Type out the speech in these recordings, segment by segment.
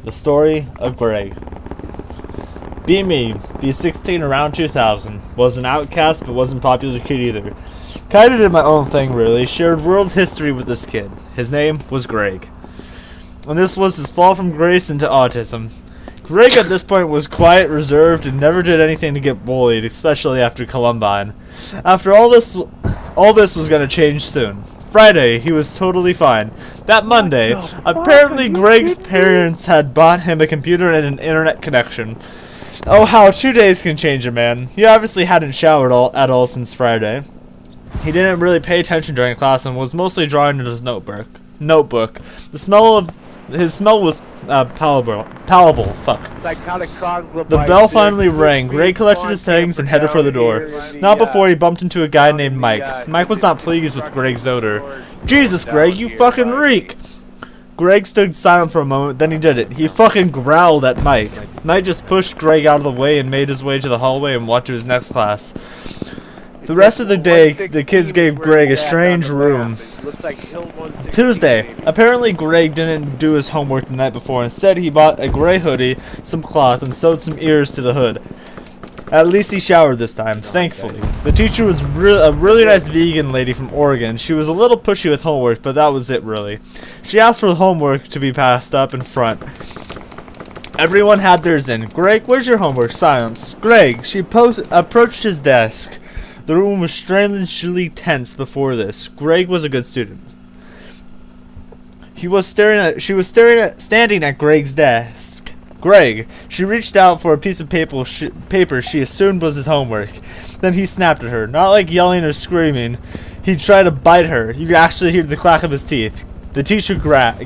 The story of Greg. Be me, be 16 around 2000. Was an outcast but wasn't popular kid either. Kinda did my own thing really. Shared world history with this kid. His name was Greg. And this was his fall from grace into autism. Greg at this point was quiet, reserved, and never did anything to get bullied, especially after Columbine. After all this was gonna change soon. Friday, he was totally fine. That Monday, apparently Greg's parents had bought him a computer and an internet connection. Oh, how 2 days can change a man. He obviously hadn't showered at all since Friday. He didn't really pay attention during class and was mostly drawing in his notebook. His smell was palatable. The bell finally rang. Greg collected his things and headed for the door. Not before he bumped into a guy named Mike. Mike was not pleased with Greg's odor. Jesus, Greg, you fucking reek! Greg stood silent for a moment, then he did it. He fucking growled at Mike. Mike just pushed Greg out of the way and made his way to the hallway and walked to his next class. The rest of the day, the kids gave Greg a strange room. Tuesday. Apparently Greg didn't do his homework the night before. Instead, he bought a gray hoodie, some cloth, and sewed some ears to the hood. At least he showered this time, thankfully. The teacher was a really nice vegan lady from Oregon. She was a little pushy with homework, but that was it really. She asked for the homework to be passed up in front. Everyone had theirs in. Greg, where's your homework? Silence. Greg. She approached his desk. The room was strangely tense before this. Greg was a good student. She was standing at Greg's desk. Greg. She reached out for a piece of paper she assumed was his homework. Then he snapped at her, not like yelling or screaming. He tried to bite her. You could actually hear the clack of his teeth. The teacher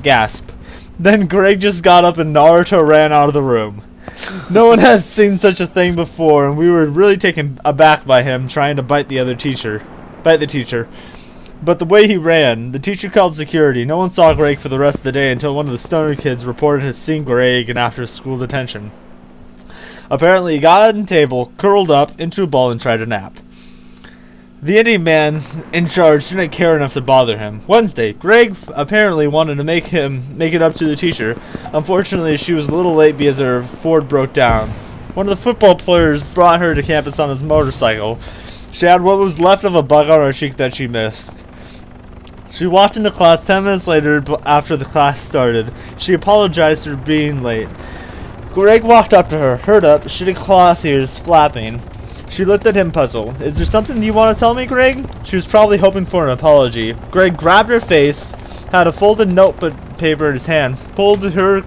gasped. Then Greg just got up and Naruto ran out of the room. No one had seen such a thing before, and we were really taken aback by him trying to bite the teacher. But the way he ran, the teacher called security. No one saw Greg for the rest of the day until one of the stoner kids reported had seen Greg in after-school detention. Apparently, he got on the table, curled up into a ball, and tried to nap. The Indian man in charge didn't care enough to bother him. Wednesday, Greg apparently wanted to make it up to the teacher. Unfortunately, she was a little late because her Ford broke down. One of the football players brought her to campus on his motorcycle. She had what was left of a bug on her cheek that she missed. She walked into class 10 minutes later after the class started. She apologized for being late. Greg walked up to her, hurt up, shitty cloth ears flapping. She looked at him puzzled. Is there something you want to tell me, Greg? She was probably hoping for an apology. Greg grabbed her face, had a folded notebook paper in his hand, pulled her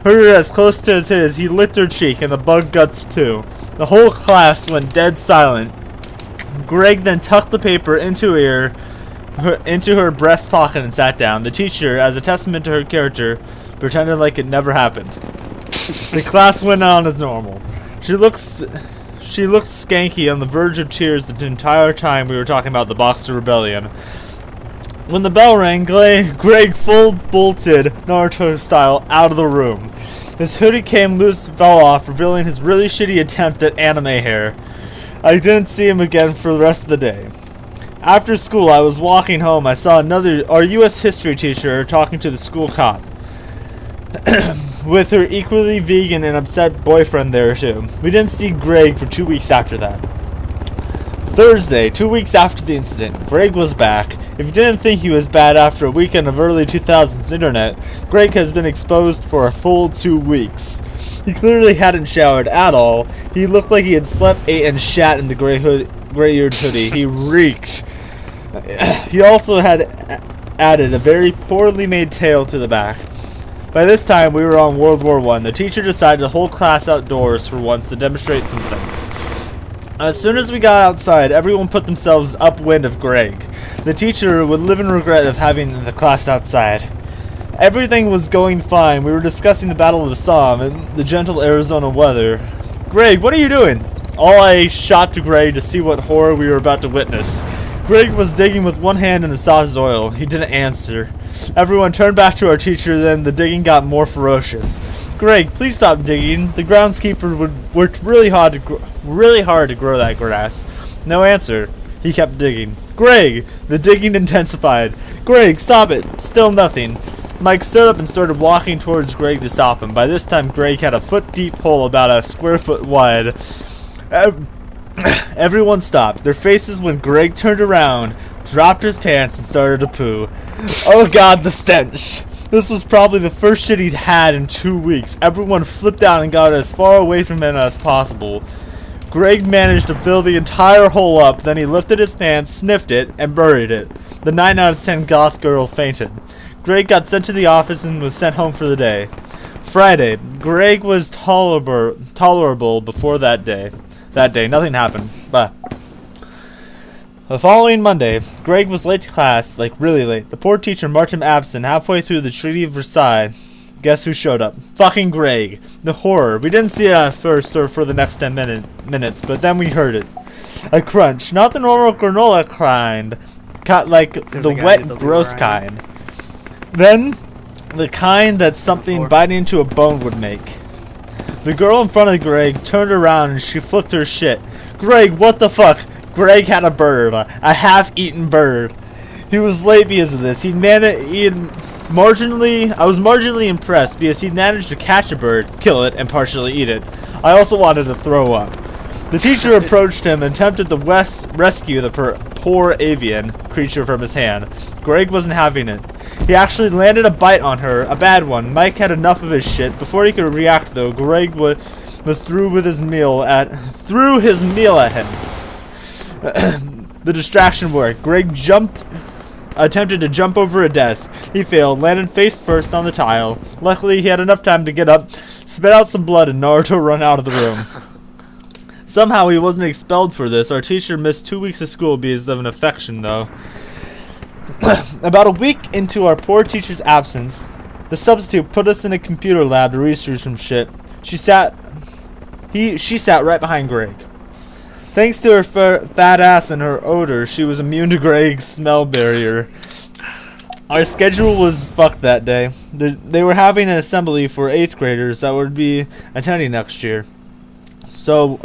as close to his. He licked her cheek, and the bug guts too. The whole class went dead silent. Greg then tucked the paper into her breast pocket and sat down. The teacher, as a testament to her character, pretended like it never happened. The class went on as normal. She looked skanky on the verge of tears the entire time we were talking about the Boxer Rebellion. When the bell rang, Greg full-bolted, Naruto style, out of the room. His hoodie came loose and fell off, revealing his really shitty attempt at anime hair. I didn't see him again for the rest of the day. After school, I was walking home. I saw our U.S. history teacher talking to the school cop. With her equally vegan and upset boyfriend there too. We didn't see Greg for 2 weeks after that. Thursday, 2 weeks after the incident, Greg was back. If you didn't think he was bad after a weekend of early 2000s internet, Greg has been exposed for a full 2 weeks. He clearly hadn't showered at all. He looked like he had slept, ate, and shat in the gray-eared hoodie. He reeked. He also had added a very poorly made tail to the back. By this time, we were on World War I. The teacher decided to hold class outdoors for once to demonstrate some things. As soon as we got outside, everyone put themselves upwind of Greg. The teacher would live in regret of having the class outside. Everything was going fine. We were discussing the Battle of the Somme and the gentle Arizona weather. Greg, what are you doing? All I shot to Greg to see what horror we were about to witness. Greg was digging with one hand in the soft soil. He didn't answer. Everyone turned back to our teacher, then the digging got more ferocious. Greg, please stop digging. The groundskeeper worked really hard to grow that grass. No answer. He kept digging. Greg! The digging intensified. Greg, stop it! Still nothing. Mike stood up and started walking towards Greg to stop him. By this time, Greg had a foot-deep hole about a square foot wide. Everyone stopped their faces when Greg turned around, dropped his pants, and started to poo. Oh god, the stench! This was probably the first shit he'd had in 2 weeks. Everyone flipped out and got as far away from him as possible. Greg managed to fill the entire hole up, then he lifted his pants, sniffed it, and buried it. The 9 out of 10 goth girl fainted. Greg got sent to the office and was sent home for the day. Friday. Greg was tolerable before that day. Nothing happened. Bah. The following Monday, Greg was late to class, like really late. The poor teacher marked him absent halfway through the Treaty of Versailles. Guess who showed up? Fucking Greg. The horror. We didn't see it at first or for the next 10 minutes, but then we heard it. A crunch. Not the normal granola kind. Like the wet, gross kind. Then, the kind that something biting into a bone would make. The girl in front of Greg turned around and she flipped her shit. Greg, what the fuck? Greg had a bird. A half-eaten bird. He was late because of this. I was marginally impressed because he'd managed to catch a bird, kill it, and partially eat it. I also wanted to throw up. The teacher approached him and attempted to rescue the poor avian creature from his hand. Greg wasn't having it. He actually landed a bite on her, a bad one. Mike had enough of his shit. Before he could react, though, Greg was through his meal at him. The distraction worked. Greg attempted to jump over a desk. He failed, landed face first on the tile. Luckily, he had enough time to get up, spit out some blood, and Naruto run out of the room. Somehow he wasn't expelled for this. Our teacher missed 2 weeks of school because of an infection, though. About a week into our poor teacher's absence, the substitute put us in a computer lab to research some shit. She sat right behind Greg. Thanks to her fat ass and her odor, she was immune to Greg's smell barrier. Our schedule was fucked that day. They were having an assembly for 8th graders that would be attending next year. So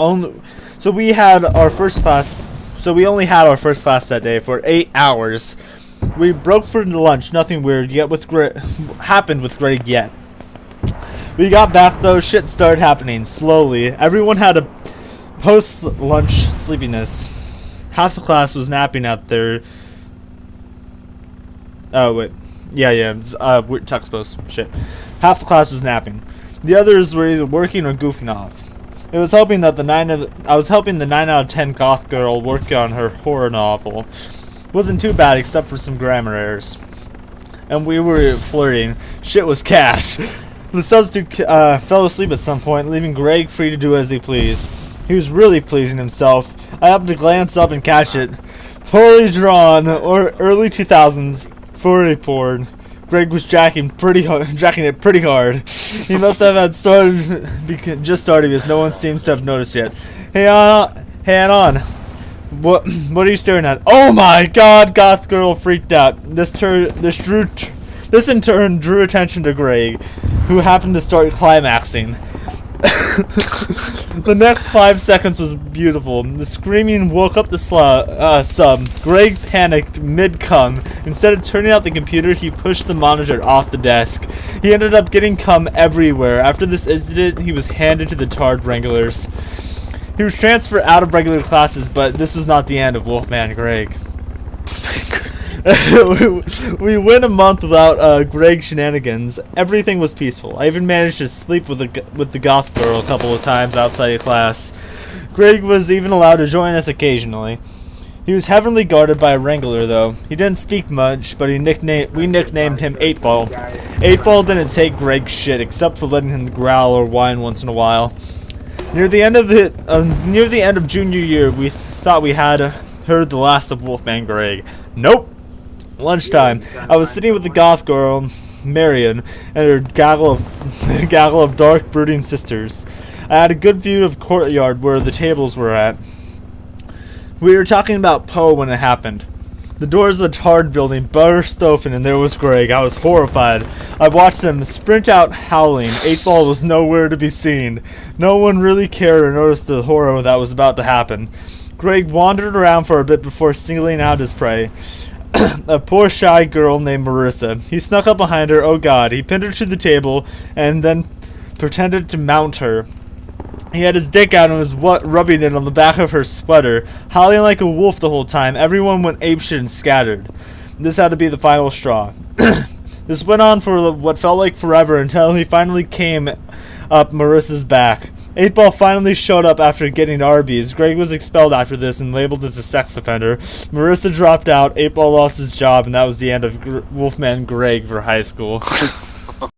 we had our first class. So we only had our first class that day for 8 hours. We broke for lunch. Nothing weird happened with Greg yet. We got back though. Shit started happening slowly. Everyone had a post-lunch sleepiness. Half the class was napping out there. Oh wait, yeah. Weird text post. Shit. Half the class was napping. The others were either working or goofing off. I was helping the 9 out of 10 goth girl work on her horror novel. Wasn't too bad except for some grammar errors. And we were flirting. Shit was cash. The substitute fell asleep at some point, leaving Greg free to do as he pleased. He was really pleasing himself. I happened to glance up and catch it. Poorly drawn, or early 2000s, furry porn. Greg was jacking it pretty hard. He must have had just started because no one seems to have noticed yet. Hey on. What are you staring at? Oh my god, goth girl freaked out. This in turn drew attention to Greg, who happened to start climaxing. The next 5 seconds was beautiful. The screaming woke up the sub. Greg panicked mid-cum. Instead of turning out the computer, he pushed the monitor off the desk. He ended up getting cum everywhere. After this incident, he was handed to the Tard Wranglers. He was transferred out of regular classes, but this was not the end of Wolfman Greg. We went a month without Greg shenanigans. Everything was peaceful. I even managed to sleep with the goth girl a couple of times outside of class. Greg was even allowed to join us occasionally. He was heavily guarded by a wrangler, though. He didn't speak much, but we nicknamed him 8-Ball. 8-Ball didn't take Greg's shit, except for letting him growl or whine once in a while. Near the end of junior year, we thought we had heard the last of Wolfman Greg. Nope. Lunchtime, I was sitting with the goth girl, Marion, and her gaggle of dark, brooding sisters. I had a good view of the courtyard where the tables were at. We were talking about Poe when it happened. The doors of the Tard building burst open and there was Greg. I was horrified. I watched him sprint out howling. 8-Ball was nowhere to be seen. No one really cared or noticed the horror that was about to happen. Greg wandered around for a bit before singling out his prey. a poor shy girl named Marissa. He snuck up behind her, oh god, he pinned her to the table, and then pretended to mount her. He had his dick out and was rubbing it on the back of her sweater, howling like a wolf the whole time. Everyone went apeshit and scattered. This had to be the final straw. This went on for what felt like forever until he finally came up Marissa's back. 8-Ball finally showed up after getting Arby's. Greg was expelled after this and labeled as a sex offender. Marissa dropped out, 8-Ball lost his job, and that was the end of Wolfman Greg for high school.